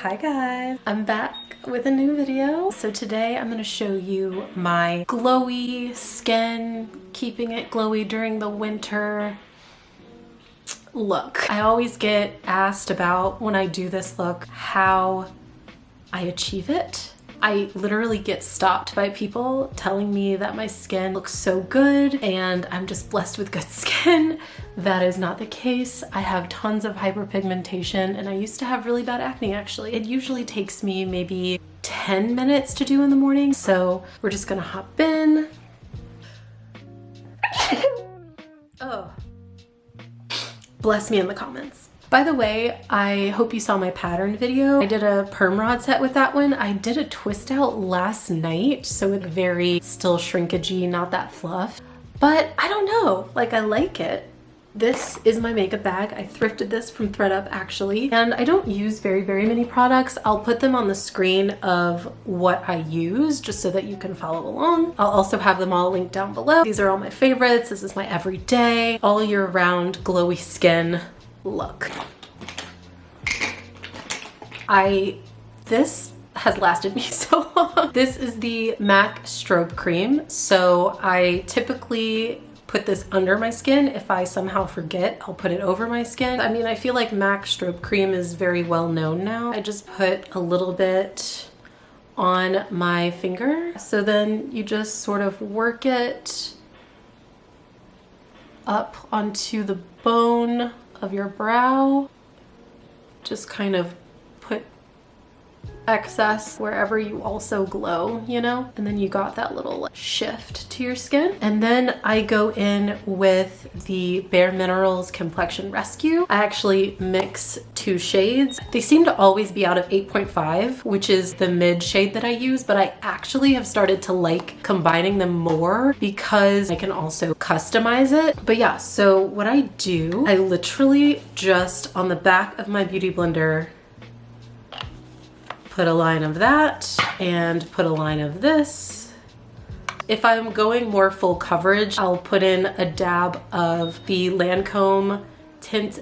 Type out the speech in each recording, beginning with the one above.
Hi guys, I'm back with a new video. So today I'm going to show you my glowy skin, keeping it glowy during the winter look. I always get asked about when I do this look how I achieve it. I literally get stopped by people telling me that my skin looks so good and I'm just blessed with good skin. That is not the case. I have tons of hyperpigmentation and I used to have really bad acne actually. It usually takes me maybe 10 minutes to do in the morning. So we're just gonna hop in. Oh, bless me in the comments. By the way, I hope you saw my pattern video. I did a perm rod set with that one. I did a twist out last night, so it's very still shrinkagey, not that fluff. But I don't know, like I like it. This is my makeup bag. I thrifted this from ThredUp actually, and I don't use very many products. I'll put them on the screen of what I use just so that you can follow along. I'll also have them all linked down below. These are all my favorites. This is my everyday, all year round glowy skin look. This has lasted me so long. This is the MAC Strobe Cream. So I typically put this under my skin. If I somehow forget, I'll put it over my skin. I mean, I feel like MAC Strobe Cream is very well known now. I just put a little bit on my finger. So then you just sort of work it up onto the bone of your brow. Just kind of put excess wherever you also glow, you know? And then you got that little shift to your skin. And then I go in with the Bare Minerals Complexion Rescue. I actually mix two shades. They seem to always be out of 8.5, which is the mid shade that I use, but I actually have started to like combining them more because I can also customize it. But yeah, so what I do, I literally just on the back of my beauty blender put a line of that and put a line of this. If I'm going more full coverage, I'll put in a dab of the Lancome Tint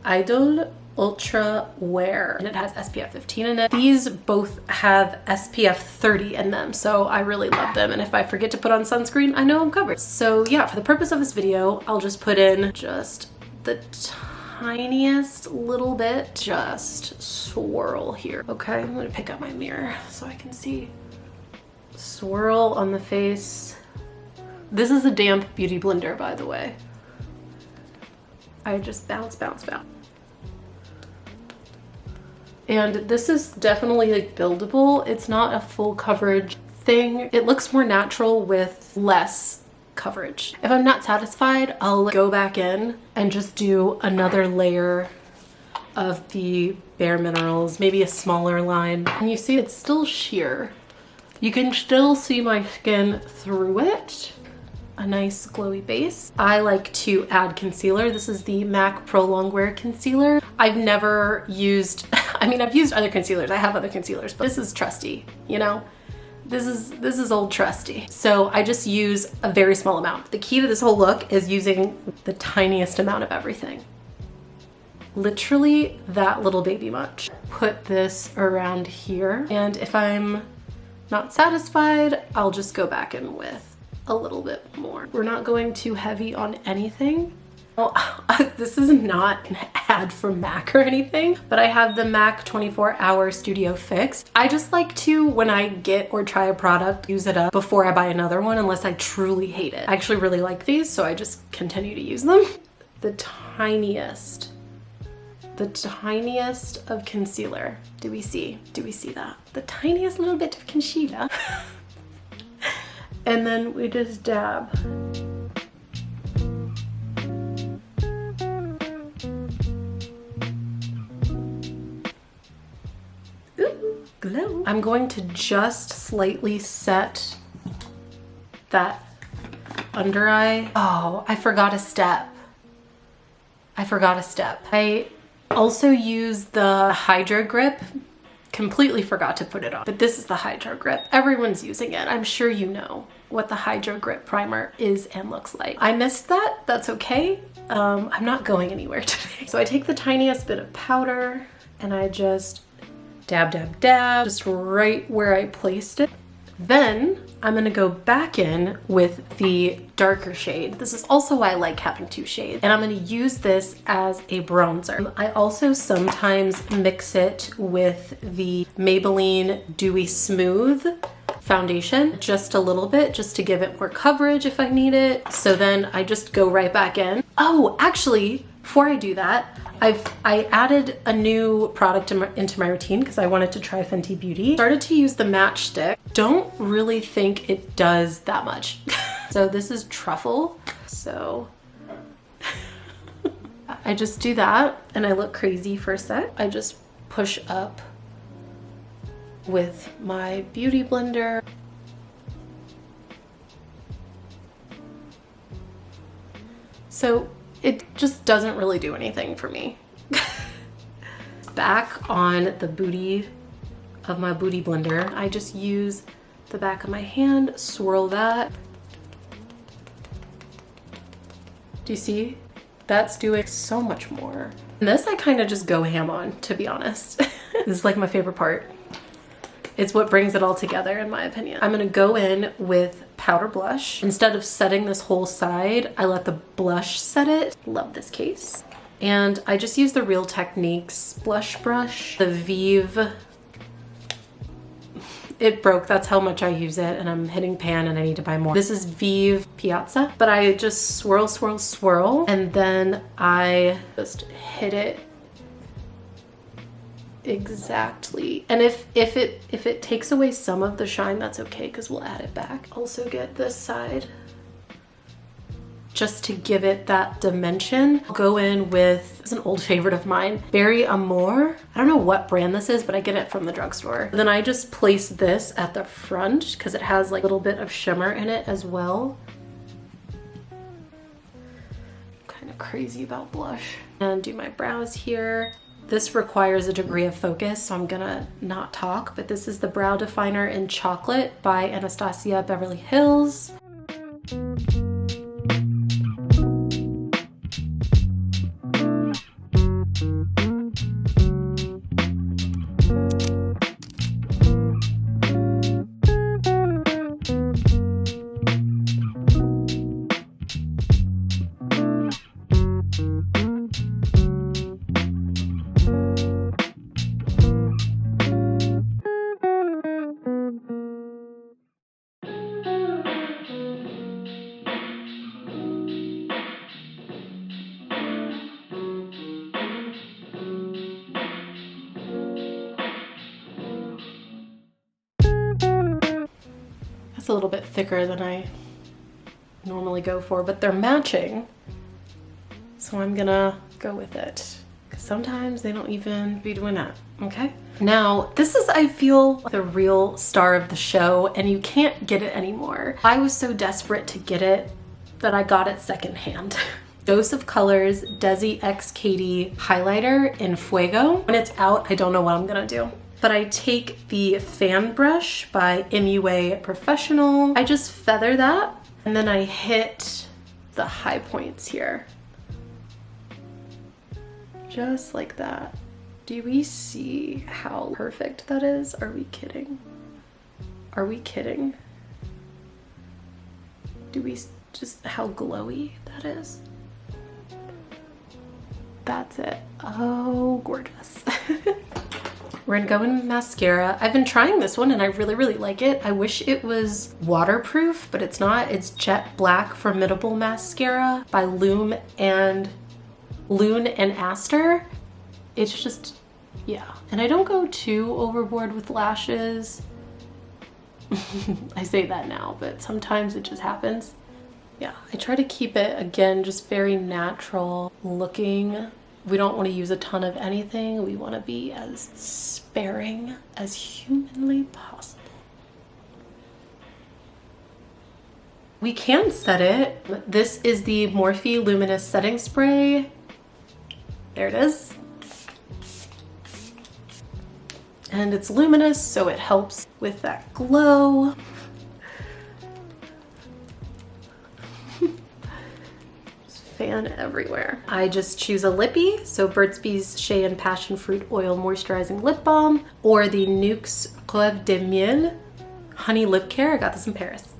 Idol Ultra Wear, and it has SPF 15 in it. These both have SPF 30 in them, so I really love them. And if I forget to put on sunscreen, I know I'm covered. So yeah, for the purpose of this video, I'll just put in just the tiniest little bit, just swirl here. Okay, I'm gonna pick up my mirror so I can see. Swirl on the face. This is a damp beauty blender, by the way. I just bounce. And this is definitely like buildable. It's not a full coverage thing. It looks more natural with less coverage. If I'm not satisfied, I'll go back in and just do another layer of the Bare Minerals, maybe a smaller line. And you see it's still sheer. You can still see my skin through it. A nice glowy base. I like to add concealer. This is the MAC Pro Longwear Concealer. I've never used, I mean, I've used other concealers. I have other concealers, but this is trusty, you know? This is old trusty. So I just use a very small amount. The key to this whole look is using the tiniest amount of everything. Literally that little baby much. Put this around here. And if I'm not satisfied, I'll just go back in with a little bit more. We're not going too heavy on anything. Well, this is not an ad for MAC or anything, but I have the MAC 24-Hour Studio Fix. I just like to, when I get or try a product, use it up before I buy another one unless I truly hate it. I actually really like these, so I just continue to use them. The tiniest of concealer. Do we see that? The tiniest little bit of concealer. And then we just dab. Glow. I'm going to just slightly set that under eye. Oh, I forgot a step. I also use the Hydro Grip. Completely forgot to put it on, but this is the Hydro Grip. Everyone's using it. I'm sure you know what the Hydro Grip primer is and looks like. I missed that. That's okay. I'm not going anywhere today. So I take the tiniest bit of powder and I just Dab, dab, dab, just right where I placed it. Then I'm gonna go back in with the darker shade. This is also why I like having two shades. And I'm gonna use this as a bronzer. I also sometimes mix it with the Maybelline Dewy Smooth foundation, just a little bit, just to give it more coverage if I need it. So then I just go right back in. Oh, actually, before I do that, I added a new product into my routine because I wanted to try Fenty Beauty. Started to use the matchstick. Don't really think it does that much. So this is truffle. So I just do that and I look crazy for a sec. I just push up with my beauty blender. So it just doesn't really do anything for me. Back on the booty of my booty blender, I just use the back of my hand, swirl that. Do you see? That's doing so much more. And this I kind of just go ham on, to be honest. This is like my favorite part. It's what brings it all together, in my opinion. I'm gonna go in with powder blush. Instead of setting this whole side, I let the blush set it. Love this case. And I just use the Real Techniques blush brush. The Vive. It broke, that's how much I use it, and I'm hitting pan and I need to buy more. This is Vive Piazza, but I just swirl, swirl, swirl, and then I just hit it exactly. And if it takes away some of the shine, that's okay, because we'll add it back. Also get this side just to give it that dimension. I'll go in with, it's an old favorite of mine, Berry Amour. I don't know what brand this is, but I get it from the drugstore. Then I just place this at the front because it has like a little bit of shimmer in it as well. Kind of crazy about blush. And do my brows here. This requires a degree of focus, so I'm gonna not talk, but this is the Brow Definer in Chocolate by Anastasia Beverly Hills. A little bit thicker than I normally go for, but they're matching, so I'm gonna go with it because sometimes they don't even be doing that. Okay, now this is, I feel, the real star of the show, and you can't get it anymore. I was so desperate to get it that I got it secondhand. Dose of Colors Desi X Katie highlighter in Fuego. When it's out, I don't know what I'm gonna do. But I take the fan brush by MUA Professional. I just feather that, and then I hit the high points here. Just like that. Do we see how perfect that is? Are we kidding? Are we kidding? Do we just how glowy that is? That's it. Oh, gorgeous. We're gonna go in with mascara. I've been trying this one and I really, really like it. I wish it was waterproof, but it's not. It's Jet Black Formidable Mascara by Loon and Aster. It's just, yeah. And I don't go too overboard with lashes. I say that now, but sometimes it just happens. Yeah, I try to keep it, again, just very natural looking. We don't want to use a ton of anything. We want to be as sparing as humanly possible. We can set it. This is the Morphe Luminous Setting Spray. There it is. And it's luminous, so it helps with that glow. Just fan everywhere. I just choose a lippy, so Burt's Bees Shea and Passion Fruit Oil Moisturizing Lip Balm, or the Nuxe Crève de Miel Honey Lip Care. I got this in Paris.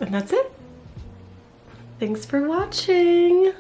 And that's it. Thanks for watching.